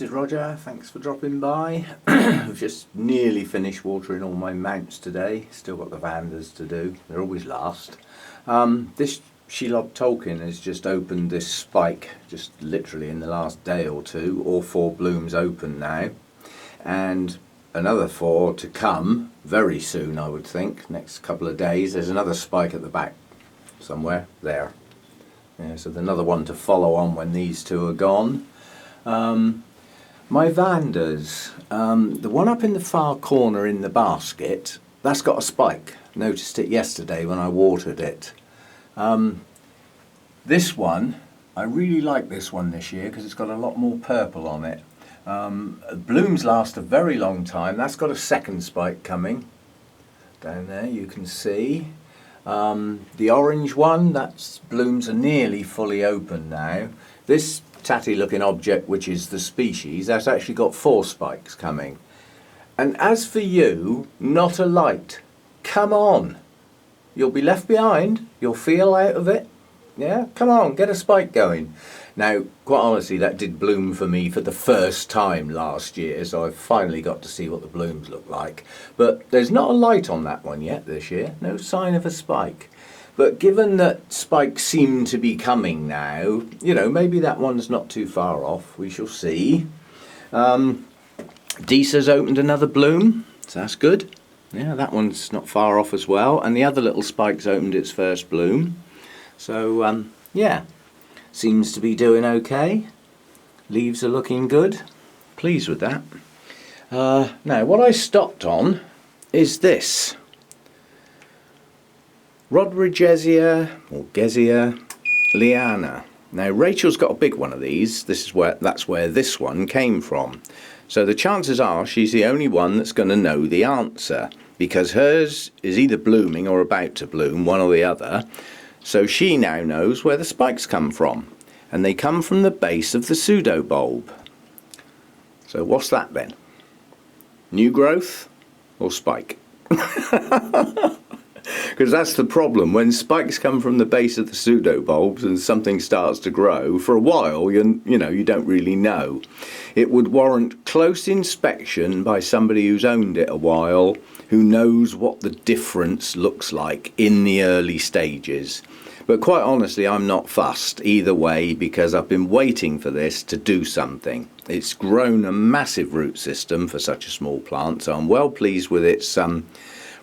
this is Roger, thanks for dropping by. I've just nearly finished watering all my mounts today, still got the Vandas to do, they're always last. This Shelob Tolkien has just opened this spike, just literally in the last day or two, all 4 blooms open now, and another 4 to come very soon I would think, next couple of days. There's another spike at the back somewhere, there. Yeah, so there's another one to follow on when these 2 are gone. My Vandas, the one up in the far corner in the basket, that's got a spike. Noticed it yesterday when I watered it. This one, I really like this one this year because it's got a lot more purple on it. Blooms last a very long time. That's got a second spike coming. Down there you can see. The orange one, that's blooms are nearly fully open now. This tatty looking object, which is the species, that's actually got 4 spikes coming. And as for you, not a light. Come on. You'll be left behind. You'll feel out of it. Yeah, come on, get a spike going. Now, quite honestly, that did bloom for me for the first time last year, so I've finally got to see what the blooms look like. But there's not a light on that one yet this year. No sign of a spike. But given that spikes seem to be coming now, you know, maybe that one's not too far off. We shall see. Deesa's opened another bloom, so that's good. Yeah, that one's not far off as well. And the other little spike's opened its first bloom. So, yeah, seems to be doing okay. Leaves are looking good. Pleased with that. Now, what I stopped on is this. Rodriguezia or Gezia liana. Now Rachel's got a big one of these. That's where this one came from. So the chances are she's the only one that's going to know the answer, because hers is either blooming or about to bloom, one or the other. So she now knows where the spikes come from, and they come from the base of the pseudobulb. So what's that then? New growth or spike? Because that's the problem. When spikes come from the base of the pseudobulbs and something starts to grow, for a while you don't really know. It would warrant close inspection by somebody who's owned it a while, who knows what the difference looks like in the early stages. But quite honestly, I'm not fussed either way, because I've been waiting for this to do something. It's grown a massive root system for such a small plant, so I'm well pleased with its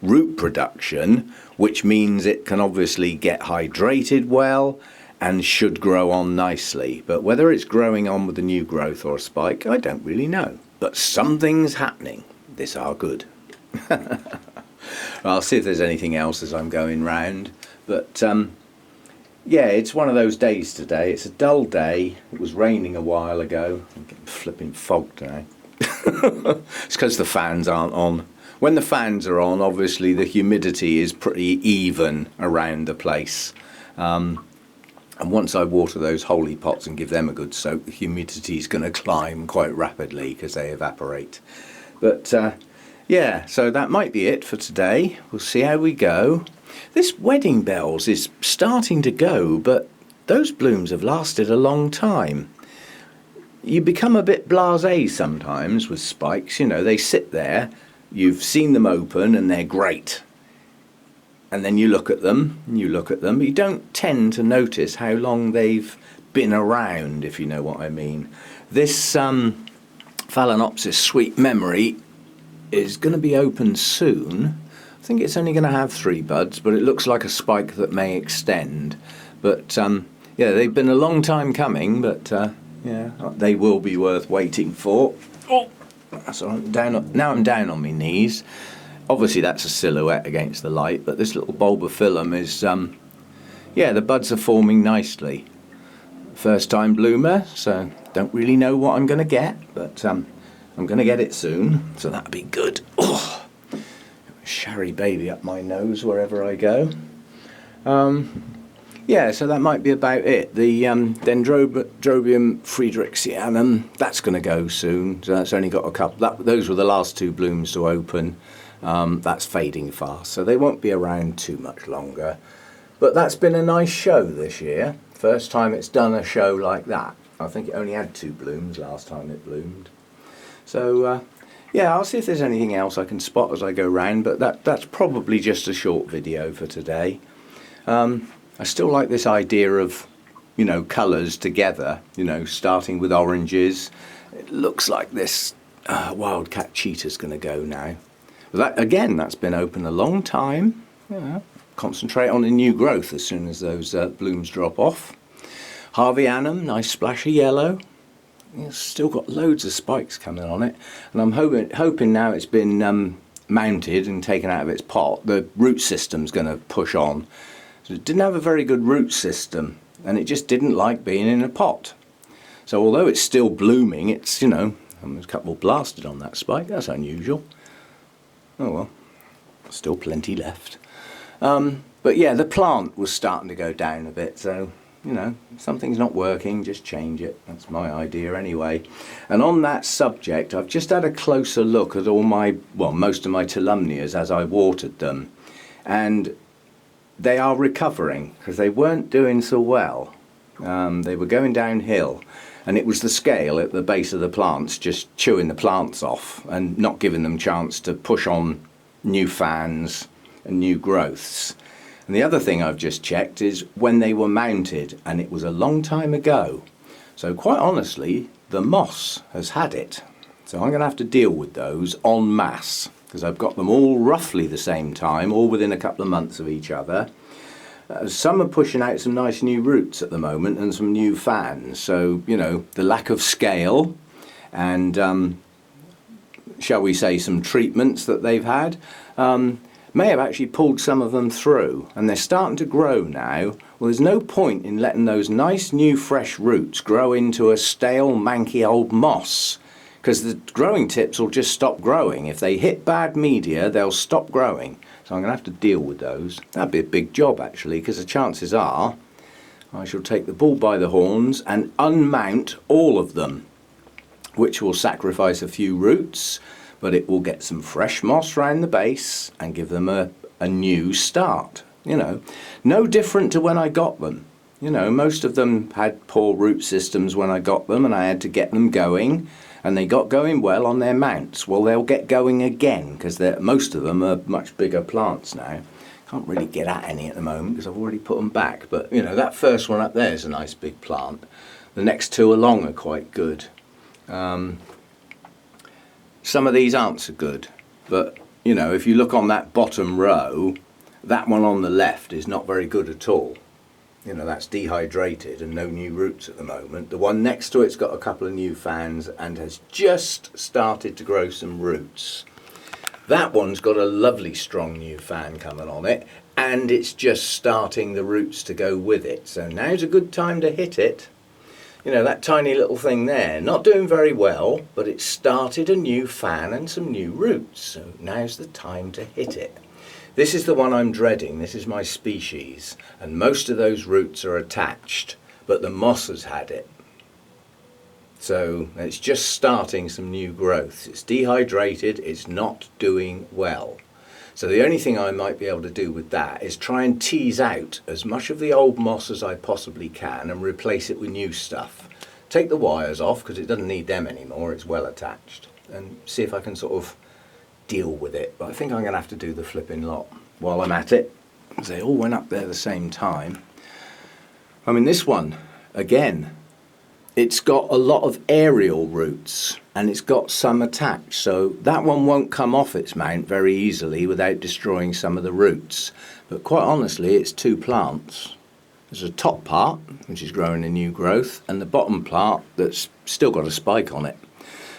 root production, which means it can obviously get hydrated well and should grow on nicely. But whether it's growing on with a new growth or a spike, I don't really know. But something's happening. This are good. I'll see if there's anything else as I'm going round. But yeah, it's one of those days today. It's a dull day. It was raining a while ago. I'm getting flipping fogged now. It's because the fans aren't on. When the fans are on, obviously the humidity is pretty even around the place. And once I water those holy pots and give them a good soak, the humidity is going to climb quite rapidly because they evaporate. But yeah, so that might be it for today. We'll see how we go. This wedding bells is starting to go, but those blooms have lasted a long time. You become a bit blasé sometimes with spikes. You know, they sit there. You've seen them open and they're great. And then you look at them, but you don't tend to notice how long they've been around, if you know what I mean. This Phalaenopsis Sweet Memory is going to be open soon. I think it's only going to have 3 buds, but it looks like a spike that may extend. But yeah, they've been a long time coming, but yeah, they will be worth waiting for. Oh! So now I'm down on my knees. Obviously that's a silhouette against the light, but this little bulbophyllum is, yeah, the buds are forming nicely. First time bloomer, so don't really know what I'm going to get, but I'm going to get it soon, so that'll be good. Oh, sherry baby up my nose wherever I go. Yeah, so that might be about it. The Dendrobium friedrichianum, that's going to go soon. So that's only got a couple. Those were the last 2 blooms to open. That's fading fast, so they won't be around too much longer. But that's been a nice show this year. First time it's done a show like that. I think it only had 2 blooms last time it bloomed. So yeah, I'll see if there's anything else I can spot as I go round, but that's probably just a short video for today. I still like this idea of, you know, colours together, you know, starting with oranges. It looks like this wildcat cheetah's going to go now. But that, again, that's been open a long time. You know, concentrate on the new growth as soon as those blooms drop off. Harveyanum, nice splash of yellow. It's still got loads of spikes coming on it, and I'm hoping now it's been mounted and taken out of its pot, the root system's going to push on. So it didn't have a very good root system, and it just didn't like being in a pot. So although it's still blooming, it's, you know, there's a couple blasted on that spike. That's unusual. Oh well, still plenty left. But yeah, the plant was starting to go down a bit, so, you know, something's not working, just change it. That's my idea anyway. And on that subject, I've just had a closer look at all my, well, most of my Tolumnias as I watered them. And they are recovering, because they weren't doing so well. They were going downhill, and it was the scale at the base of the plants just chewing the plants off and not giving them chance to push on new fans and new growths. And the other thing I've just checked is when they were mounted, and it was a long time ago. So quite honestly, the moss has had it. So I'm going to have to deal with those en masse, because I've got them all roughly the same time, all within a couple of months of each other. Some are pushing out some nice new roots at the moment and some new fans. So, you know, the lack of scale and, shall we say, some treatments that they've had, may have actually pulled some of them through, and they're starting to grow now. Well, there's no point in letting those nice new fresh roots grow into a stale manky old moss, because the growing tips will just stop growing. If they hit bad media, they'll stop growing. So I'm going to have to deal with those. That'd be a big job actually, because the chances are I shall take the bull by the horns and unmount all of them, which will sacrifice a few roots, but it will get some fresh moss round the base and give them a new start. You know, no different to when I got them. You know, most of them had poor root systems when I got them, and I had to get them going, and they got going well on their mounts. Well, they'll get going again, because most of them are much bigger plants now. Can't really get at any at the moment because I've already put them back, but you know, that first one up there is a nice big plant. The next two along are quite good. Some of these aren't so good, but you know, if you look on that bottom row, that one on the left is not very good at all. You know, that's dehydrated and no new roots at the moment. The one next to it's got a couple of new fans and has just started to grow some roots. That one's got a lovely strong new fan coming on it, and it's just starting the roots to go with it. So now's a good time to hit it. You know, that tiny little thing there, not doing very well, but it's started a new fan and some new roots. So now's the time to hit it. This is the one I'm dreading. This is my species, and most of those roots are attached, but the moss has had it. So it's just starting some new growth. It's dehydrated, it's not doing well. So the only thing I might be able to do with that is try and tease out as much of the old moss as I possibly can and replace it with new stuff. Take the wires off because it doesn't need them anymore, it's well attached, and see if I can sort of deal with it. But I think I'm going to have to do the flipping lot while I'm at it, because they all went up there at the same time. I mean, this one, again, it's got a lot of aerial roots and it's got some attached, so that one won't come off its mount very easily without destroying some of the roots. But quite honestly, it's two plants. There's a top part which is growing a new growth, and the bottom part that's still got a spike on it.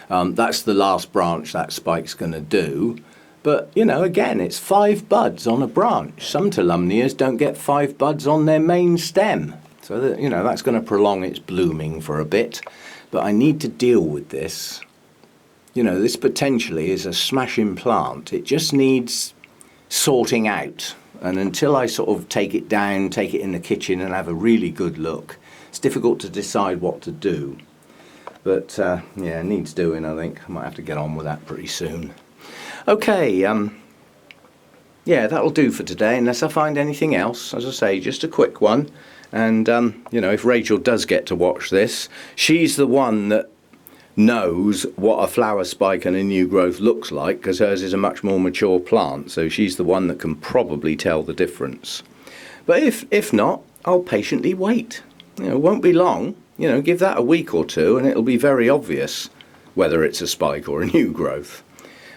That's the last branch that spike's going to do. But you know, again, it's 5 buds on a branch. Some Tolumnias don't get 5 buds on their main stem. So that, you know, that's going to prolong its blooming for a bit. But I need to deal with this. You know, this potentially is a smashing plant. It just needs sorting out. And until I sort of take it down, take it in the kitchen and have a really good look, it's difficult to decide what to do. But yeah, it needs doing, I think. I might have to get on with that pretty soon. Okay, yeah, that'll do for today, unless I find anything else. As I say, just a quick one. And, you know, if Rachel does get to watch this, she's the one that knows what a flower spike and a new growth looks like, because hers is a much more mature plant. So she's the one that can probably tell the difference. But if not, I'll patiently wait. You know, it won't be long. You know, give that a week or two and it'll be very obvious whether it's a spike or a new growth.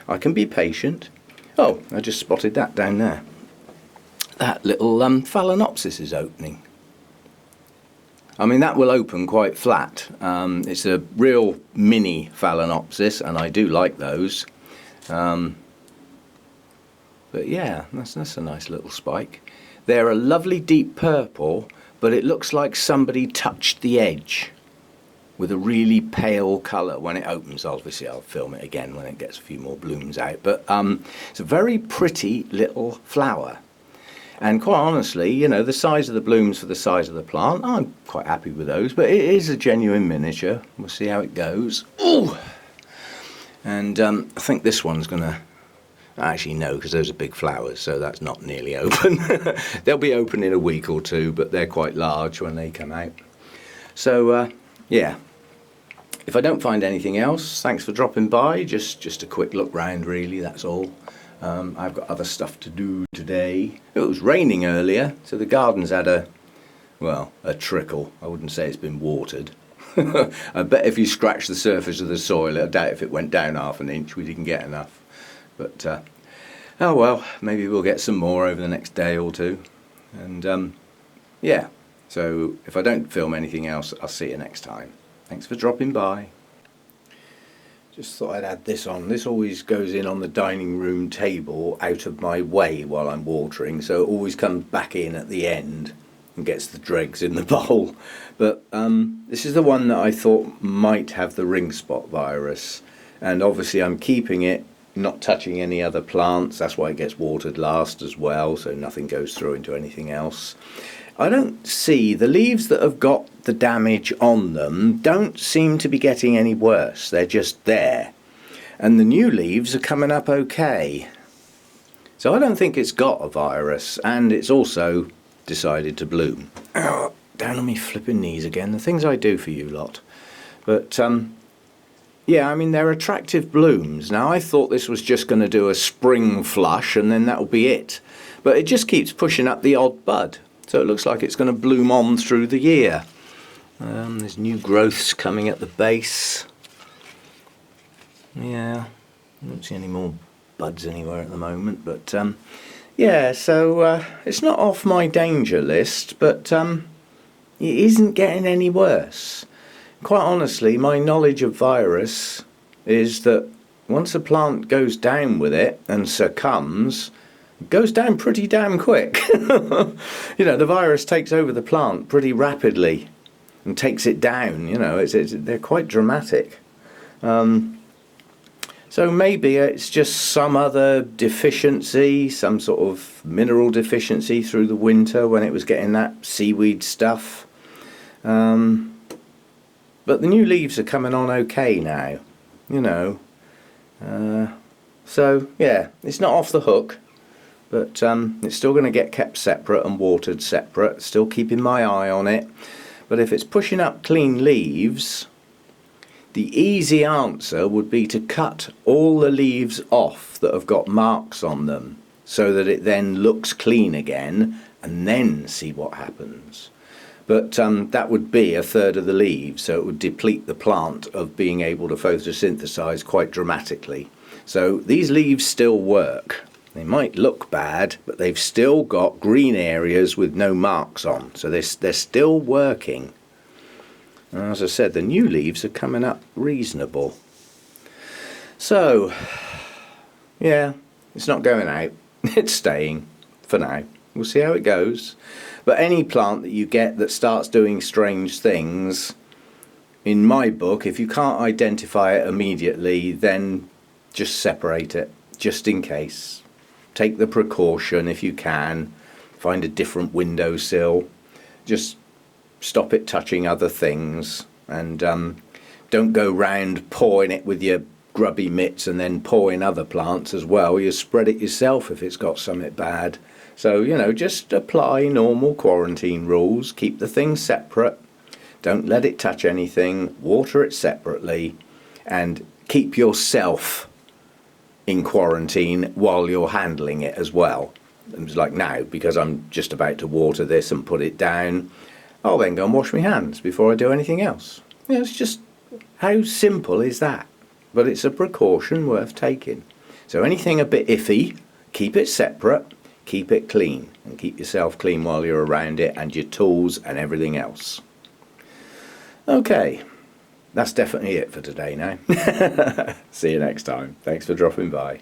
I can be patient. Oh, I just spotted that down there. That little Phalaenopsis is opening. I mean, that will open quite flat. It's a real mini Phalaenopsis, and I do like those. But yeah, that's a nice little spike. They're a lovely deep purple, but it looks like somebody touched the edge with a really pale colour. When it opens, obviously I'll film it again when it gets a few more blooms out. But it's a very pretty little flower. And quite honestly, you know, the size of the blooms for the size of the plant, I'm quite happy with those. But it is a genuine miniature. We'll see how it goes. Ooh! And I think this one's going to... Actually, no, because those are big flowers, so that's not nearly open. They'll be open in a week or two, but they're quite large when they come out. So, yeah. If I don't find anything else, thanks for dropping by. Just a quick look round, really, that's all. I've got other stuff to do today. It was raining earlier, so the garden's had a trickle. I wouldn't say it's been watered. I bet if you scratch the surface of the soil, I doubt if it went down half an inch, we didn't get enough. But, oh well, maybe we'll get some more over the next day or two. And, yeah, so if I don't film anything else, I'll see you next time. Thanks for dropping by. Just thought I'd add this on. This always goes in on the dining room table out of my way while I'm watering, so it always comes back in at the end and gets the dregs in the bowl. But this is the one that I thought might have the ring spot virus, and obviously I'm keeping it, not touching any other plants. That's why it gets watered last as well, so nothing goes through into anything else. I don't see the leaves that have got the damage on them don't seem to be getting any worse. They're just there. And the new leaves are coming up okay. So I don't think it's got a virus, and it's also decided to bloom. Oh, down on me flipping knees again. The things I do for you lot. But yeah, I mean, they're attractive blooms. Now, I thought this was just going to do a spring flush and then that'll be it. But it just keeps pushing up the odd bud. So it looks like it's going to bloom on through the year. There's new growths coming at the base. Yeah, I don't see any more buds anywhere at the moment. But yeah, so it's not off my danger list, but it isn't getting any worse. Quite honestly, my knowledge of virus is that once a plant goes down with it and succumbs, it goes down pretty damn quick. You know, the virus takes over the plant pretty rapidly and takes it down. You know, they're quite dramatic. So maybe it's just some other deficiency, some sort of mineral deficiency through the winter when it was getting that seaweed stuff. But the new leaves are coming on okay now, you know. So, yeah, it's not off the hook, but it's still going to get kept separate and watered separate, still keeping my eye on it. But if it's pushing up clean leaves, the easy answer would be to cut all the leaves off that have got marks on them so that it then looks clean again, and then see what happens. But that would be a third of the leaves, so it would deplete the plant of being able to photosynthesize quite dramatically. So these leaves still work. They might look bad, but they've still got green areas with no marks on, so they're still working. And as I said, the new leaves are coming up reasonable. So, yeah, it's not going out. It's staying for now. We'll see how it goes. But any plant that you get that starts doing strange things, in my book, if you can't identify it immediately, then just separate it, just in case. Take the precaution if you can. Find a different windowsill. Just stop it touching other things. And don't go round pawing it with your grubby mitts and then pour in other plants as well. You spread it yourself if it's got something bad. So, you know, just apply normal quarantine rules. Keep the things separate. Don't let it touch anything. Water it separately. And keep yourself in quarantine while you're handling it as well. It's like now, because I'm just about to water this and put it down, I'll then go and wash my hands before I do anything else. You know, it's just, how simple is that? But it's a precaution worth taking. So anything a bit iffy, keep it separate, keep it clean, and keep yourself clean while you're around it, and your tools and everything else. Okay, that's definitely it for today now. See you next time. Thanks for dropping by.